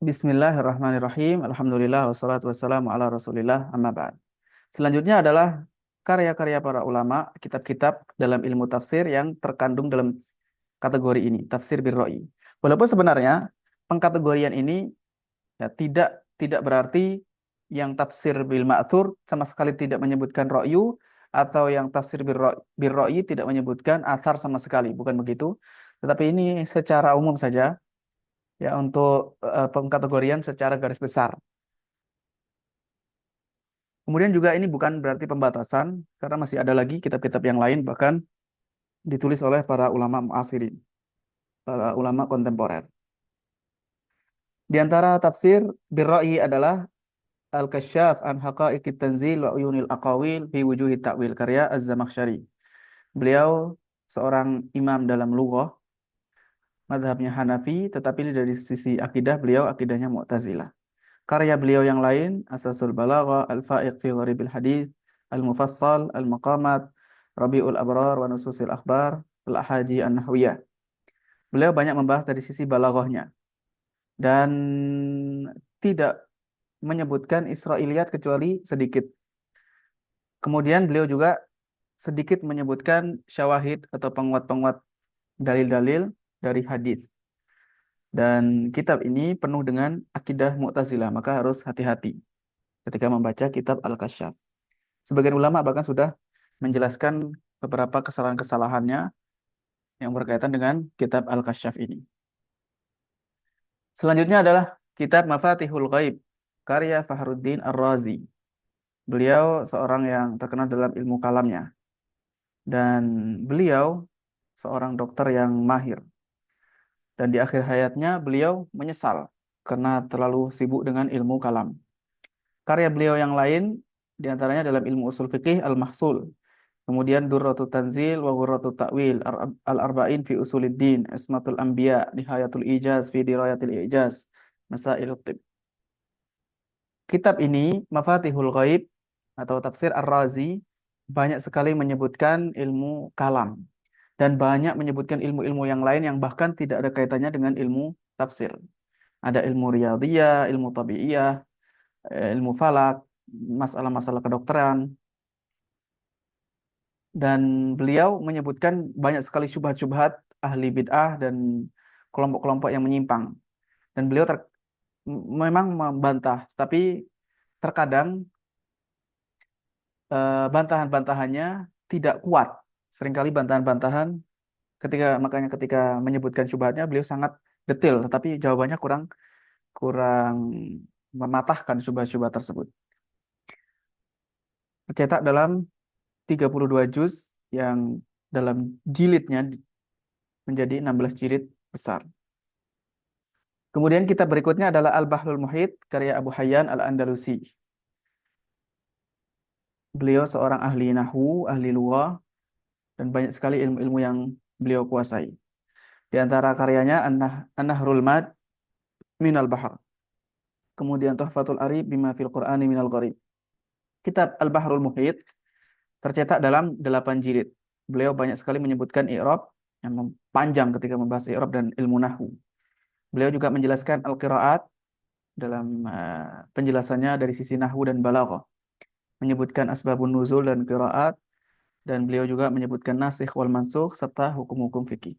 Bismillahirrahmanirrahim. Alhamdulillah wassalatu wassalamu ala Rasulillah amma ba'd. Selanjutnya adalah karya-karya para ulama, kitab-kitab dalam ilmu tafsir yang terkandung dalam kategori ini, tafsir birroi. Walaupun sebenarnya pengkategorian ini ya tidak berarti yang tafsir bil ma'thur sama sekali tidak menyebutkan ro'yu atau yang tafsir birroi tidak menyebutkan athar sama sekali, bukan begitu. Tetapi ini secara umum saja ya untuk pengkategorian secara garis besar. Kemudian juga ini bukan berarti pembatasan karena masih ada lagi kitab-kitab yang lain bahkan ditulis oleh para ulama muasirin, para ulama kontemporer. Di antara tafsir birra'i adalah Al-Kasyaf an Haqa'iqit Tanzil wa Uyunil Aqawil fi Wujuhit Ta'wil karya Az-Zamakhsyari. Beliau seorang imam dalam lughah, mazhabnya Hanafi, tetapi dari sisi akidah beliau akidahnya Mu'tazilah. Karya beliau yang lain, Asasul Balagha, Al-Fa'iq fi Gharibil Hadits, Al-Mufassal, Al-Maqamat, Rabi'ul Abrar wa Nususil Akhbar, Al-Ahadi An-Nahwiyah. Beliau banyak membahas dari sisi balaghahnya dan tidak menyebutkan Israiliyat kecuali sedikit. Kemudian beliau juga sedikit menyebutkan syawahid atau penguat-penguat dalil-dalil dari hadis. Dan kitab ini penuh dengan akidah Mu'tazilah, maka harus hati-hati ketika membaca kitab Al-Kasyaf. Sebagian ulama bahkan sudah menjelaskan beberapa kesalahan-kesalahannya yang berkaitan dengan kitab Al-Kasyaf ini. Selanjutnya adalah kitab Mafatihul Ghaib, karya Fakhruddin Ar-Razi. Beliau seorang yang terkenal dalam ilmu kalamnya. Dan beliau seorang dokter yang mahir. Dan di akhir hayatnya beliau menyesal karena terlalu sibuk dengan ilmu kalam. Karya beliau yang lain diantaranya dalam ilmu usul fikih Al-Mahsul. Kemudian Durratut Tanzil wa Ghurratut Ta'wil, Al-Arba'in fi Usuluddin, Ismatul Anbiya, Nihayatul Ijaz fi Dirayatil Ijaz, Masailut Tib. Kitab ini, Mafatihul Ghaib atau Tafsir Ar-Razi, banyak sekali menyebutkan ilmu kalam dan banyak menyebutkan ilmu-ilmu yang lain yang bahkan tidak ada kaitannya dengan ilmu tafsir. Ada ilmu riyadhiyah, ilmu tabi'iyah, ilmu falak, masalah-masalah kedokteran. Dan beliau menyebutkan banyak sekali syubhat-syubhat ahli bid'ah dan kelompok-kelompok yang menyimpang. Dan beliau memang membantah, tapi terkadang bantahan-bantahannya tidak kuat. Seringkali bantahan-bantahan makanya ketika menyebutkan syubhatnya beliau sangat detail, tetapi jawabannya kurang kurang mematahkan syubhat-syubhat tersebut. Tercetak dalam 32 juz yang dalam jilidnya menjadi 16 jilid besar. Kemudian kitab berikutnya adalah Al-Bahrul Muhit karya Abu Hayyan Al-Andalusi. Beliau seorang ahli nahwu, ahli lughah dan banyak sekali ilmu-ilmu yang beliau kuasai. Di antara karyanya An-Nahrul Mad Minal Bahr. Kemudian Tuhfatul Arib Bima fil Qur'ani Minal Gharib. Kitab Al-Bahrul Muhit tercetak dalam 8 jilid. Beliau banyak sekali menyebutkan i'rab yang panjang ketika membahas i'rab dan ilmu nahwu. Beliau juga menjelaskan al-qiraat dalam penjelasannya dari sisi nahwu dan balaghah. Menyebutkan asbabun nuzul dan qiraat, dan beliau juga menyebutkan nasikh wal mansukh serta hukum-hukum fikih.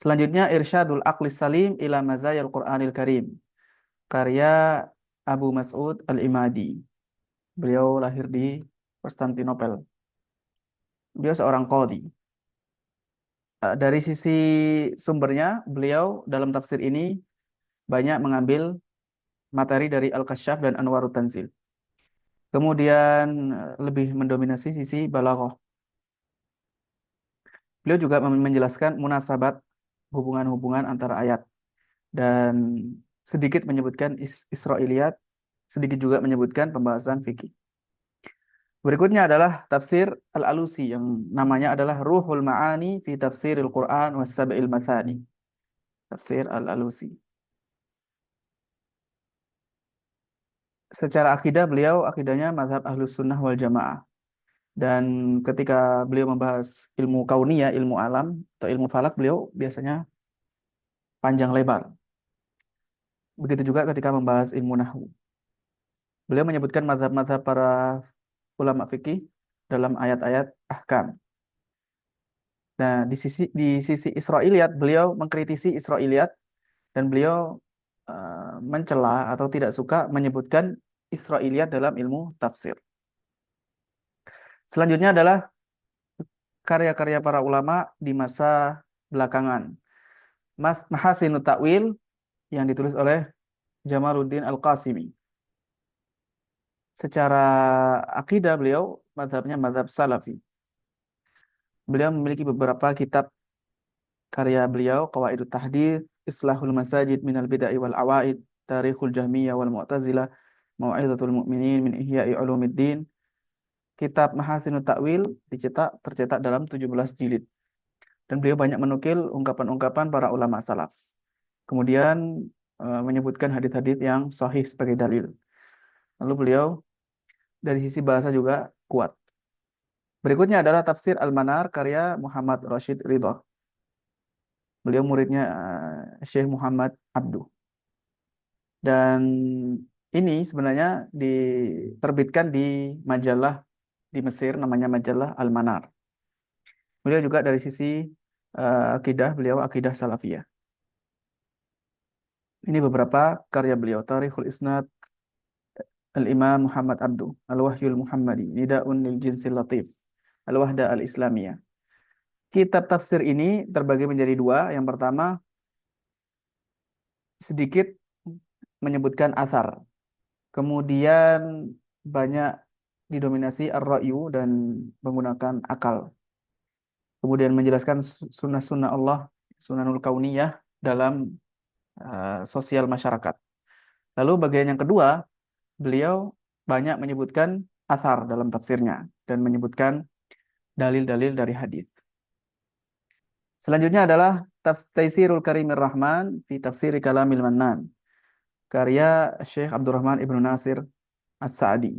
Selanjutnya Irsyadul Aqlis Salim ila Mazayil Qur'anil Karim, karya Abu Mas'ud Al-Imadi. Beliau lahir di Konstantinopel. Beliau seorang qadhi. Dari sisi sumbernya, beliau dalam tafsir ini banyak mengambil materi dari Al-Kasyaf dan Anwarut Tanzil. Kemudian lebih mendominasi sisi balaghah. Beliau juga menjelaskan munasabat, hubungan-hubungan antara ayat, dan sedikit menyebutkan Israiliyat, sedikit juga menyebutkan pembahasan fikih. Berikutnya adalah tafsir Al-Alusi yang namanya adalah Ruhul Ma'ani fi Tafsiril Quran was Sab'il Mathani. Tafsir Al-Alusi. Secara akidah beliau akidahnya mazhab Ahlus Sunnah wal Jamaah. Dan ketika beliau membahas ilmu kauniyah, ilmu alam atau ilmu falak, beliau biasanya panjang lebar. Begitu juga ketika membahas ilmu nahwu. Beliau menyebutkan mazhab-mazhab para ulama fikih dalam ayat-ayat ahkam. Nah, di sisi Israiliyat, beliau mengkritisi Israiliyat dan beliau mencela atau tidak suka menyebutkan Israiliyat dalam ilmu tafsir. Selanjutnya adalah karya-karya para ulama di masa belakangan. Mahasinut Ta'wil yang ditulis oleh Jamaluddin Al-Qasimi. Secara akidah beliau mazhabnya mazhab Salafi. Beliau memiliki beberapa kitab karya beliau, Qawaidut Tahdits, Islahul Masajid minal Bid'ah wal Awaid, Tarikhul Jahmiyah wal Mu'tazilah, Mau'izatul Mu'minin min Ihya'i Ulumiddin. Kitab Mahasinut Ta'wil tercetak dalam 17 jilid. Dan beliau banyak menukil ungkapan-ungkapan para ulama salaf. Kemudian menyebutkan hadits-hadits yang sahih sebagai dalil. Lalu beliau dari sisi bahasa juga kuat. Berikutnya adalah Tafsir Al-Manar karya Muhammad Rashid Ridha. Beliau muridnya Syekh Muhammad Abduh. Dan ini sebenarnya diterbitkan di majalah di Mesir namanya majalah Al-Manar. Beliau juga dari sisi akidah, beliau akidah Salafiyah. Ini beberapa karya beliau. Tarikhul Isnad Al-Imam Muhammad Abduh, Al-Wahyul Muhammadi, Nida'un lil Jinsil Latif, Al-Wahda Al-Islamiyah. Kitab tafsir ini terbagi menjadi dua. Yang pertama, sedikit menyebutkan asar. Kemudian banyak didominasi ar-ra'yu dan menggunakan akal. Kemudian menjelaskan sunnah-sunnah Allah, sunanul kauniyah dalam sosial masyarakat. Lalu bagian yang kedua, beliau banyak menyebutkan asar dalam tafsirnya dan menyebutkan dalil-dalil dari hadis. Selanjutnya adalah Taisirul Karimir Rahman fi Tafsiri Kalamil Mannan karya Syekh Abdurrahman Ibnu Nasir As-Sa'di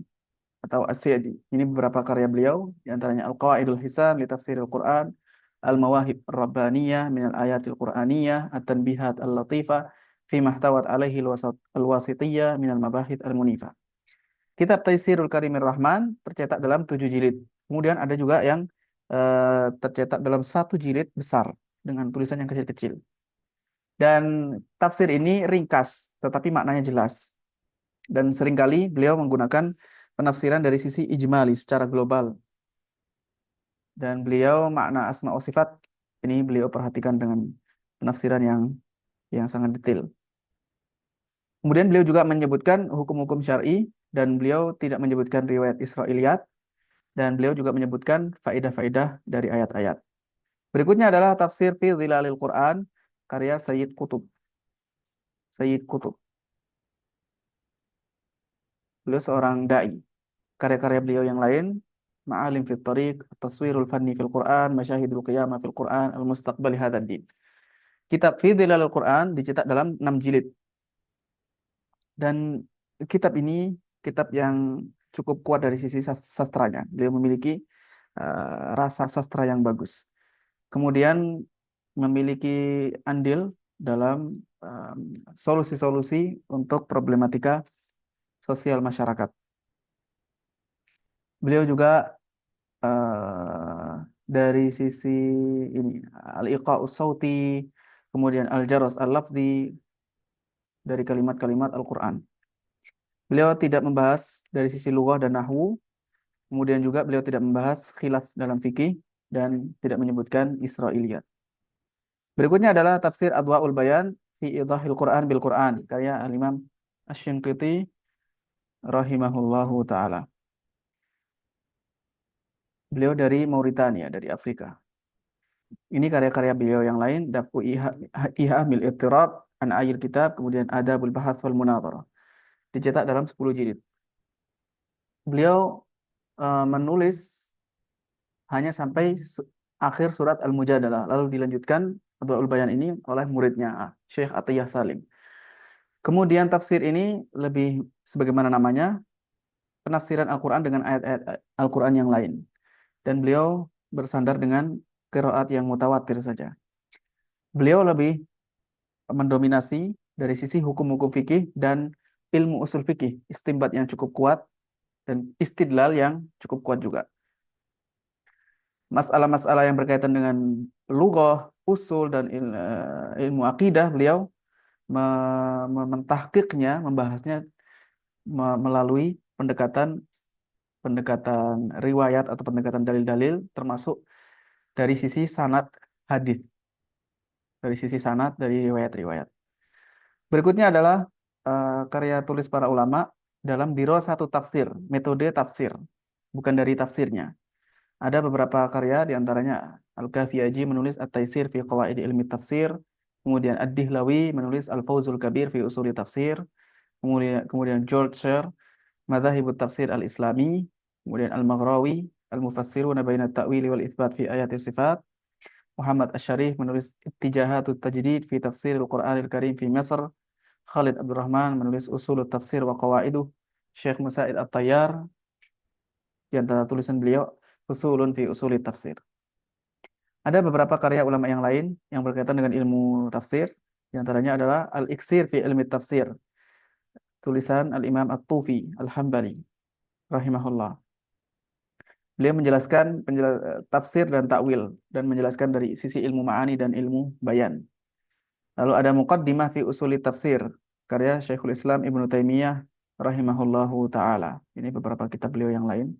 atau As-Sa'di. Ini beberapa karya beliau, di antaranya Al-Qawaidul Hisam li Tafsiril Quran, Al-Mawahib Rabbaniyah minal Ayatil Qur'aniyah, At-Tanbihat Al-Latifah fi mahtawat alaihi al-wasitiyah minal mabahith al-munifah. Kitab Taisirul Karimir Rahman tercetak dalam 7 jilid. Kemudian ada juga yang tercetak dalam 1 jilid besar dengan tulisan yang kecil-kecil. Dan tafsir ini ringkas, tetapi maknanya jelas. Dan seringkali beliau menggunakan penafsiran dari sisi ijmali secara global. Dan beliau makna asma wa sifat ini beliau perhatikan dengan penafsiran yang sangat detail. Kemudian beliau juga menyebutkan hukum-hukum syar'i dan beliau tidak menyebutkan riwayat Israiliyat dan beliau juga menyebutkan faedah-faedah dari ayat-ayat. Berikutnya adalah tafsir fi Dhilalil Quran karya Sayyid Qutb. Sayyid Qutb. Beliau seorang dai. Karya-karya beliau yang lain, Ma'alim fil Tariq, Taswirul Fanni fil Quran, Masyahidul Qiyamah fil Quran, Al-Mustaqbali Hadzal Din. Kitab Fi Dhilalil Quran dicetak dalam 6 jilid. Dan kitab ini kitab yang cukup kuat dari sisi sastranya. Beliau memiliki rasa sastra yang bagus. Kemudian memiliki andil dalam solusi-solusi untuk problematika sosial masyarakat. Beliau juga dari sisi ini al-iqa'us sauti, kemudian al-jaras al-lafzi dari kalimat-kalimat Al-Qur'an. Beliau tidak membahas dari sisi lughah dan nahwu, kemudian juga beliau tidak membahas khilaf dalam fikih dan tidak menyebutkan Israiliyat. Berikutnya adalah tafsir Adwaul Bayan fi Idhahil Quran bil Quran karya Al-Imam Asy-Shinqiti rahimahullahu taala. Beliau dari Mauritania, dari Afrika. Ini karya-karya beliau yang lain, Daf'u Ihamil Ittirab an Ayil Kitab, kemudian Adabul Bahath wal Munadharah. Dicetak dalam 10 jilid. Beliau menulis hanya sampai akhir surat Al-Mujadalah, lalu dilanjutkan Adwaul Bayan ini oleh muridnya Syekh Atiyah Salim. Kemudian tafsir ini lebih sebagaimana namanya, penafsiran Al-Quran dengan ayat-ayat Al-Quran yang lain. Dan beliau bersandar dengan qiraat yang mutawatir saja. Beliau lebih mendominasi dari sisi hukum-hukum fikih dan ilmu usul fikih, istinbat yang cukup kuat dan istidlal yang cukup kuat juga. Masalah-masalah yang berkaitan dengan lughah, usul dan ilmu akidah, beliau mentahqiqnya, membahasnya melalui pendekatan pendekatan riwayat atau pendekatan dalil-dalil, termasuk dari sisi sanad hadis, dari sisi sanad dari riwayat-riwayat. Berikutnya adalah karya tulis para ulama dalam dirasatu tafsir, metode tafsir, bukan dari tafsirnya. Ada beberapa karya diantaranya Al-Kafiyaji menulis At-Taisir fi Qawaid Ilmi Tafsir, kemudian Ad-Dihlawi menulis Al-Fawzul Kabir fi Usuli Tafsir, kemudian George Sher Madzhabut Tafsir Al-Islami, kemudian Al-Maghrawi Al-Mufassiruna Baina At-Ta'wili wal Itsbat fi Ayati Sifat, Muhammad Asy-Syarif menulis Ittijahatut Tajdid fi Tafsir Al-Qur'anil Karim fi Misr, Khalid Abdurrahman menulis Usulut Tafsir wa Qawaiduh, Syekh Musa'id At-Tayyar di antara tulisan beliau Usulun fi Usulit Tafsir. Ada beberapa karya ulama yang lain yang berkaitan dengan ilmu tafsir. Di antaranya adalah Al-Iksir fi Ilmi Tafsir. Tulisan Al-Imam At-Tufi Al-Hambali rahimahullah. Beliau menjelaskan tafsir dan takwil dan menjelaskan dari sisi ilmu ma'ani dan ilmu bayan. Lalu ada Muqaddimah fi Usuli Tafsir karya Syekhul Islam Ibnu Taimiyah rahimahullahu taala. Ini beberapa kitab beliau yang lain.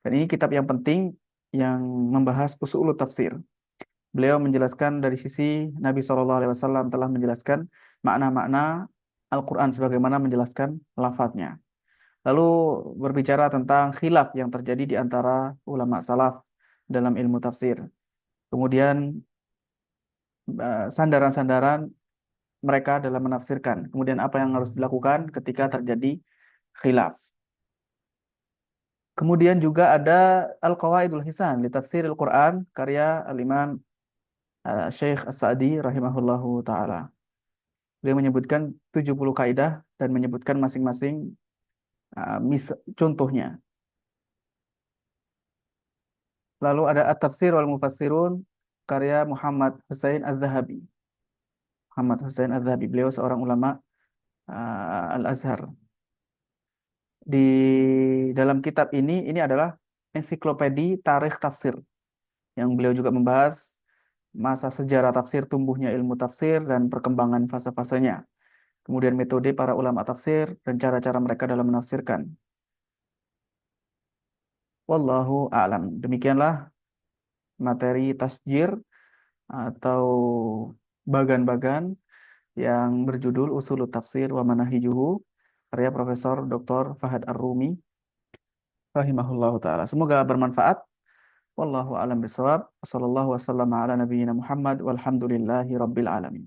Dan ini kitab yang penting yang membahas usul tafsir. Beliau menjelaskan dari sisi Nabi SAW telah menjelaskan makna-makna Al-Quran sebagaimana menjelaskan lafadznya. Lalu berbicara tentang khilaf yang terjadi di antara ulama salaf dalam ilmu tafsir. Kemudian sandaran-sandaran mereka dalam menafsirkan. Kemudian apa yang harus dilakukan ketika terjadi khilaf. Kemudian juga ada Al-Qawaidul Hisan li Tafsiril Quran karya Al-Imam Syekh As-Sa'di rahimahullahu taala. Beliau menyebutkan 70 kaidah dan menyebutkan masing-masing contohnya. Lalu ada At-Tafsir wal Mufassirun karya Muhammad Husain Az-Zahabi. Muhammad Husain Az-Zahabi, beliau seorang ulama Al-Azhar. Di dalam kitab ini adalah ensiklopedi tarikh tafsir yang beliau juga membahas masa sejarah tafsir, tumbuhnya ilmu tafsir dan perkembangan fase-fasenya. Kemudian metode para ulama tafsir dan cara-cara mereka dalam menafsirkan. Wallahu a'lam. Demikianlah materi tasjir atau bagan-bagan yang berjudul Usulut Tafsir wa Manahijuhu karya Profesor Dr. Fahad Ar-Rumi rahimahullahu taala. Semoga bermanfaat. Wallahu a'lam bishawab. Wassallallahu wasallam ala nabiyyina Muhammad walhamdulillahi rabbil alamin.